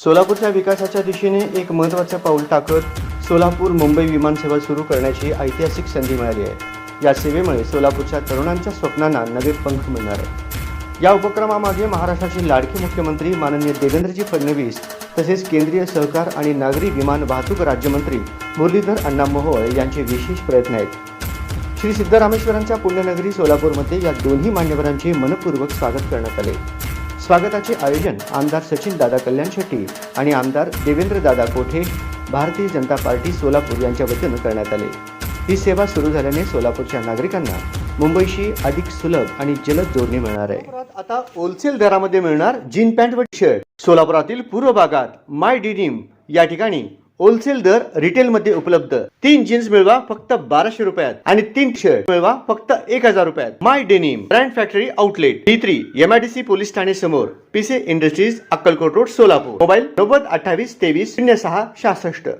सोलापूरच्या विकासाच्या दिशेने एक महत्त्वाचं पाऊल टाकत सोलापूर मुंबई विमानसेवा सुरू करण्याची ऐतिहासिक संधी मिळाली आहे। या सेवेमुळे सोलापूरच्या तरुणांच्या स्वप्नांना नवे पंख मिळणार आहे। या उपक्रमामागे महाराष्ट्राचे लाडके मुख्यमंत्री माननीय देवेंद्रजी फडणवीस तसेच केंद्रीय सहकार आणि नागरी विमान वाहतूक राज्यमंत्री मुरलीधर अण्णा मोहोळ यांचे विशेष प्रयत्न आहेत। श्री सिद्धरामेश्वरांच्या पुण्यनगरी सोलापूरमध्ये या दोन्ही मान्यवरांचे मनपूर्वक स्वागत करण्यात आले। स्वागताचे आयोजन आमदार सचिन दादा कल्याण शेट्टी आणि आमदार देवेंद्र दादा कोठे भारतीय जनता पार्टी सोलापूर यांच्या वतीने करण्यात आले। ही सेवा सुरू झाल्याने सोलापूरच्या नागरिकांना मुंबईशी अधिक सुलभ आणि जलद जोडणी मिळणार आहे। आता होलसेल दरामध्ये मिळणार जीन पॅन्ट व टी-शर्ट। सोलापुरातील पूर्व भागात माय डेनिम या ठिकाणी होलसेल दर रिटेल मध्ये उपलब्ध। 3 जीन्स मिळवा फक्त 1200 रुपयात आणि 3 शर्ट मिळवा फक्त 1000 रुपयात। My denim brand factory outlet D3 MIDC police Thane समोर Pise industries Akkalkot road Solapur. Mobile 90 28 23 06 66।